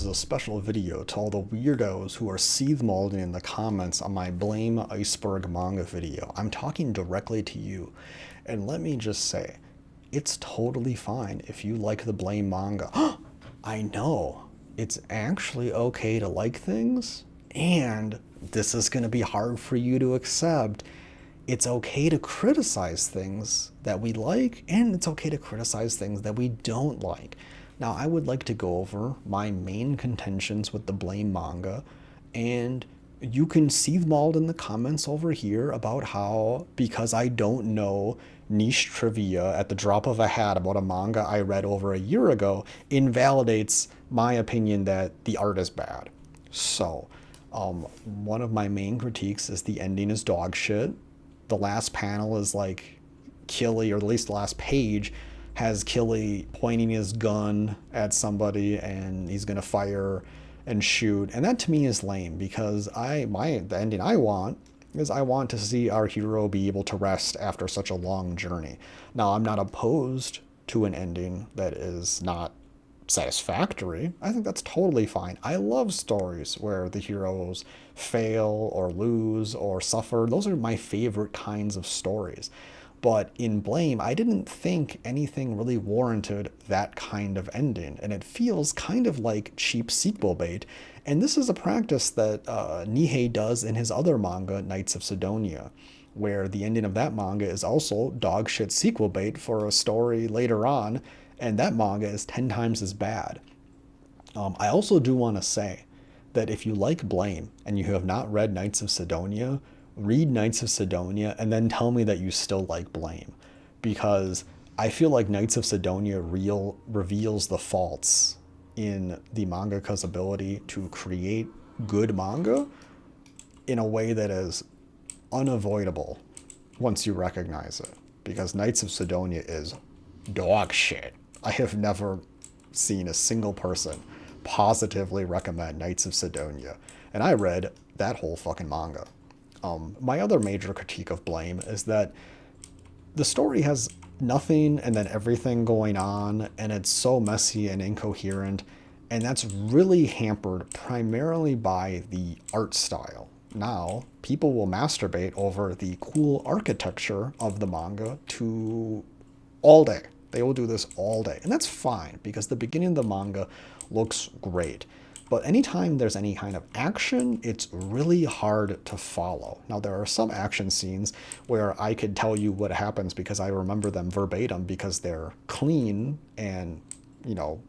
a special video to all the weirdos who are seethe molding in the comments on my Blame Iceberg manga video. I'm talking directly to you. And let me just say, it's totally fine if you like the Blame manga. I know. It's actually okay to like things, and this is going to be hard for you to accept. It's okay to criticize things that we like, and it's okay to criticize things that we don't like. Now, I would like to go over my main contentions with the Blame manga, and you can seethe mauled in the comments over here about how, because I don't know niche trivia at the drop of a hat about a manga I read over a year ago, invalidates my opinion that the art is bad. So, one of my main critiques is the ending is dog shit. The last panel is like Killy, or at least the last page has Killy pointing his gun at somebody and he's gonna fire and shoot, and that to me is lame, because the ending I want is I want to see our hero be able to rest after such a long journey. Now, I'm not opposed to an ending that is not satisfactory. I think that's totally fine. I love stories where the heroes fail or lose or suffer. Those are my favorite kinds of stories. But in Blame, I didn't think anything really warranted that kind of ending, and it feels kind of like cheap sequel bait. And this is a practice that Nihei does in his other manga, Knights of Sidonia, where the ending of that manga is also dog shit sequel bait for a story later on, and that manga is 10 times as bad. I also do want to say that if you like Blame and you have not read Knights of Sidonia, read Knights of Sidonia and then tell me that you still like Blame, because I feel like Knights of Sidonia reveals the faults in the mangaka's ability to create good manga in a way that is unavoidable once you recognize it, because Knights of Sidonia is dog shit. I have never seen a single person positively recommend Knights of Sidonia, and I read that whole fucking manga. My other major critique of Blame is that the story has nothing and then everything going on, and it's so messy and incoherent, and that's really hampered primarily by the art style. Now, people will masturbate over the cool architecture of the manga to all day. They will do this all day, and that's fine, because the beginning of the manga looks great. But anytime there's any kind of action, it's really hard to follow. Now, there are some action scenes where I could tell you what happens because I remember them verbatim because they're clean and,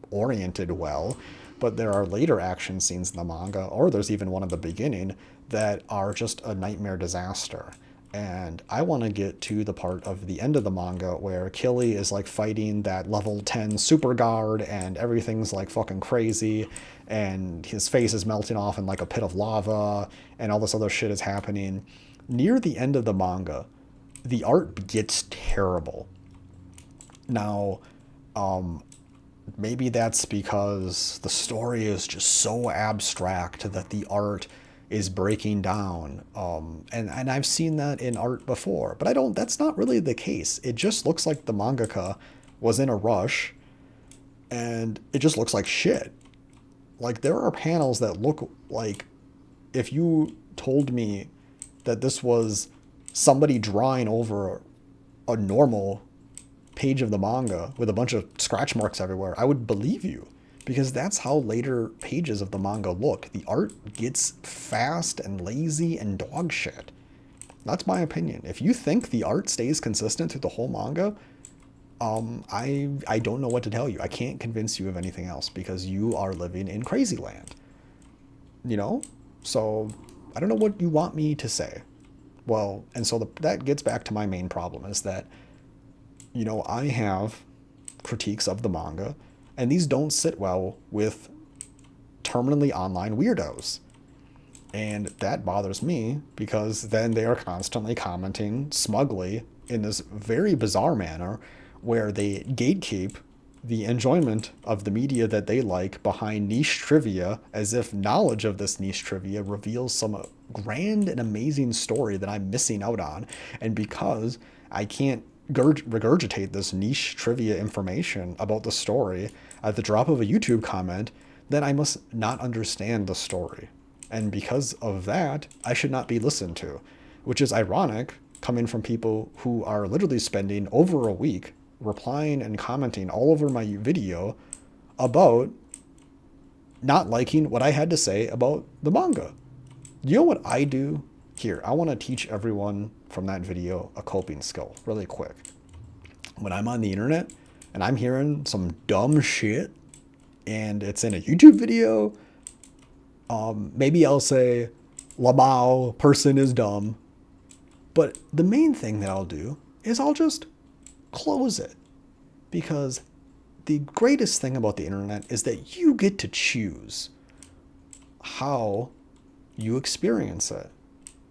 oriented well. But there are later action scenes in the manga, or there's even one at the beginning, that are just a nightmare disaster. And I want to get to the part of the end of the manga where Killy is like fighting that level 10 super guard and everything's like fucking crazy and his face is melting off in like a pit of lava and all this other shit is happening. Near the end of the manga, the art gets terrible. Now, maybe that's because the story is just so abstract that the art is breaking down. And I've seen that in art before, but that's not really the case. It just looks like the mangaka was in a rush and it just looks like shit. Like, there are panels that look like, if you told me that this was somebody drawing over a normal page of the manga with a bunch of scratch marks everywhere, I would believe you. Because that's how later pages of the manga look. The art gets fast and lazy and dog shit. That's my opinion. If you think the art stays consistent through the whole manga, I don't know what to tell you. I can't convince you of anything else because you are living in crazy land. So I don't know what you want me to say. Well, and so that gets back to my main problem is that, I have critiques of the manga, and these don't sit well with terminally online weirdos. And that bothers me because then they are constantly commenting smugly in this very bizarre manner where they gatekeep the enjoyment of the media that they like behind niche trivia, as if knowledge of this niche trivia reveals some grand and amazing story that I'm missing out on. And because I can't regurgitate this niche trivia information about the story at the drop of a YouTube comment, then I must not understand the story. And because of that, I should not be listened to, which is ironic coming from people who are literally spending over a week replying and commenting all over my video about not liking what I had to say about the manga. You know what I do? Here, I want to teach everyone from that video a coping skill really quick. When I'm on the internet and I'm hearing some dumb shit and it's in a YouTube video, maybe I'll say, Lamau, person is dumb. But the main thing that I'll do is I'll just close it. Because the greatest thing about the internet is that you get to choose how you experience it.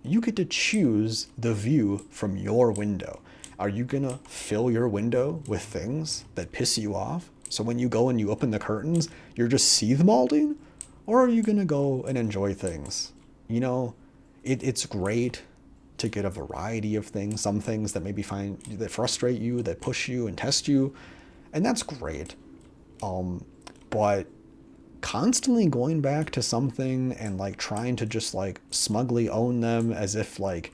You get to choose the view from your window. Are you going to fill your window with things that piss you off? So when you go and you open the curtains, you're just seethe malding? Or are you going to go and enjoy things? You know, it's great to get a variety of things, some things that maybe that frustrate you, that push you and test you, and that's great. But constantly going back to something and like trying to just like smugly own them as if like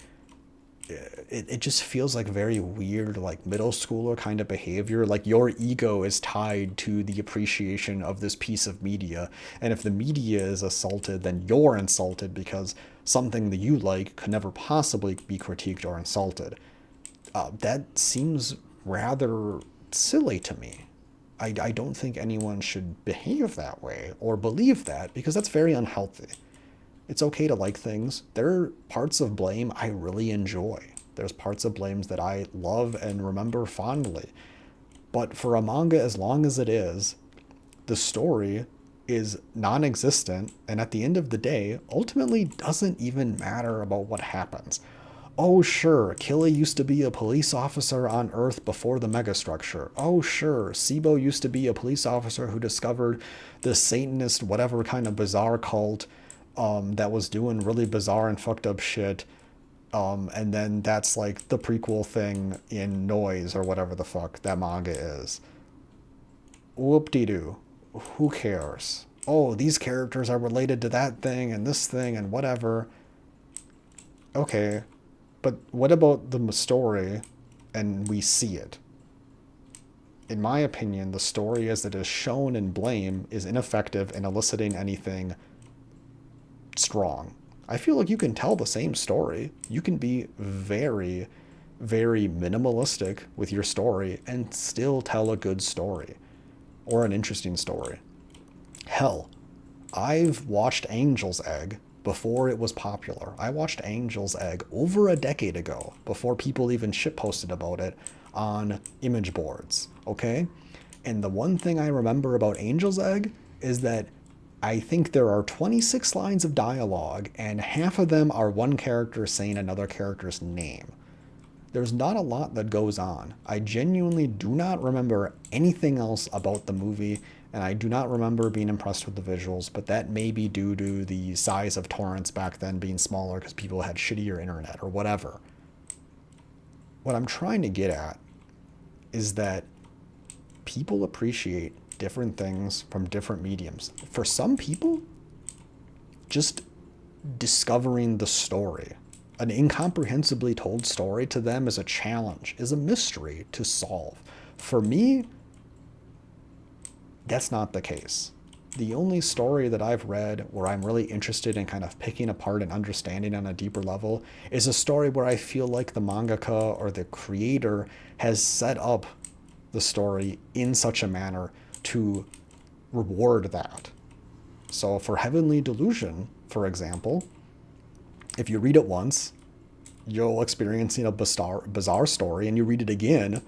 it just feels like very weird, like middle schooler kind of behavior. Like your ego is tied to the appreciation of this piece of media. And if the media is assaulted, then you're insulted because something that you like could never possibly be critiqued or insulted. That seems rather silly to me. I don't think anyone should behave that way or believe that because that's very unhealthy. It's okay to like things. There are parts of Blame I really enjoy. There's parts of Blames that I love and remember fondly. But for a manga as long as it is, the story is non-existent and at the end of the day, ultimately doesn't even matter about what happens. Oh sure, Killa used to be a police officer on Earth before the megastructure. Oh sure, Sibo used to be a police officer who discovered the Satanist whatever kind of bizarre cult that was doing really bizarre and fucked up shit. And then that's like the prequel thing in Noise or whatever the fuck that manga is. Whoop-de-doo. Who cares? Oh, these characters are related to that thing and this thing and whatever. Okay, but what about the story and we see it? In my opinion, the story as it is shown in Blame is ineffective in eliciting anything strong. I feel like you can tell the same story. You can be very, very minimalistic with your story and still tell a good story or an interesting story. Hell, I've watched Angel's Egg before it was popular. I watched Angel's Egg over a decade ago before people even shitposted about it on image boards, okay? And the one thing I remember about Angel's Egg is that I think there are 26 lines of dialogue and half of them are one character saying another character's name. There's not a lot that goes on. I genuinely do not remember anything else about the movie, and I do not remember being impressed with the visuals, but that may be due to the size of torrents back then being smaller because people had shittier internet or whatever. What I'm trying to get at is that people appreciate different things from different mediums. For some people, just discovering the story, an incomprehensibly told story to them is a challenge, is a mystery to solve. For me, that's not the case. The only story that I've read where I'm really interested in kind of picking apart and understanding on a deeper level is a story where I feel like the mangaka or the creator has set up the story in such a manner to reward that. So for Heavenly Delusion, for example, if you read it once, you'll experience a bizarre story, and you read it again,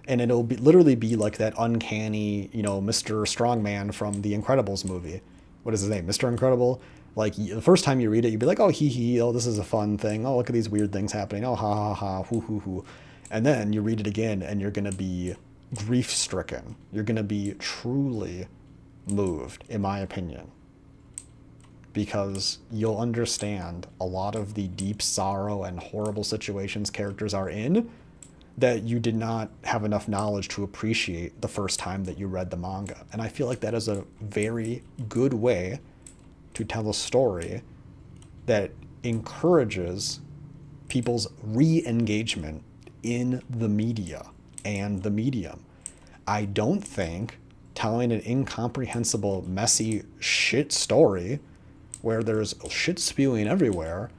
and it'll literally be like that uncanny, Mr. Strongman from the Incredibles movie. What is his name? Mr. Incredible? Like, the first time you read it, you'd be like, oh, hee hee, oh, this is a fun thing. Oh, look at these weird things happening. Oh, ha ha ha, hoo hoo hoo. And then you read it again, and you're going to be grief-stricken. You're going to be truly moved, in my opinion. Because you'll understand a lot of the deep sorrow and horrible situations characters are in, that you did not have enough knowledge to appreciate the first time that you read the manga. And I feel like that is a very good way to tell a story that encourages people's re-engagement in the media and the medium. I don't think telling an incomprehensible, messy shit story where there's shit spewing everywhere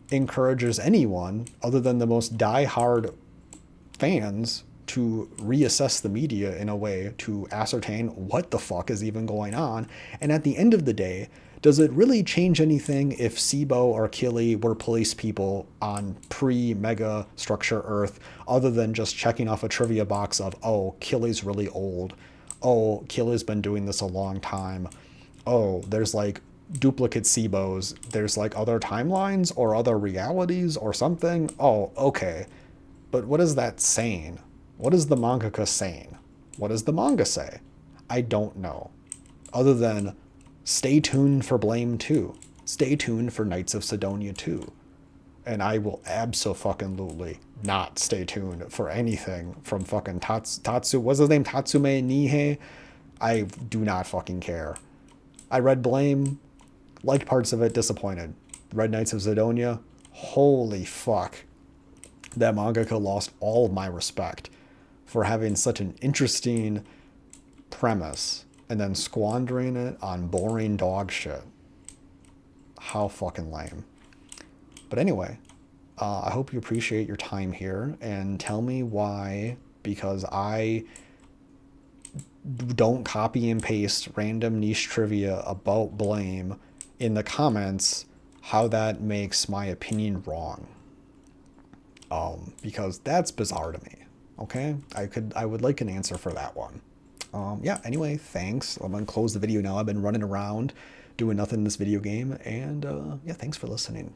encourages anyone other than the most die-hard fans to reassess the media in a way to ascertain what the fuck is even going on. And at the end of the day, does it really change anything if Sibo or Killy were police people on pre-mega structure Earth, other than just checking off a trivia box of, oh, Killy's really old. Oh, Killy's been doing this a long time. Oh, there's like duplicate Sibos. There's like other timelines or other realities or something. Oh, okay. But what is that saying? What is the mangaka saying? What does the manga say? I don't know. Other than stay tuned for Blame 2. Stay tuned for Knights of Sidonia 2. And I will abso-fucking-lutely not stay tuned for anything from fucking Tatsu. What's his name? Tatsume Nihei? I do not fucking care. I read Blame, liked parts of it, disappointed. Read Knights of Sidonia, holy fuck. That mangaka lost all of my respect for having such an interesting premise and then squandering it on boring dog shit. How fucking lame. But anyway, I hope you appreciate your time here and tell me why, because I don't copy and paste random niche trivia about Blame in the comments, how that makes my opinion wrong. Because that's bizarre to me. Okay, I would like an answer for that one. Yeah, anyway, thanks. I'm gonna close the video now. I've been running around doing nothing in this video game, and yeah, thanks for listening.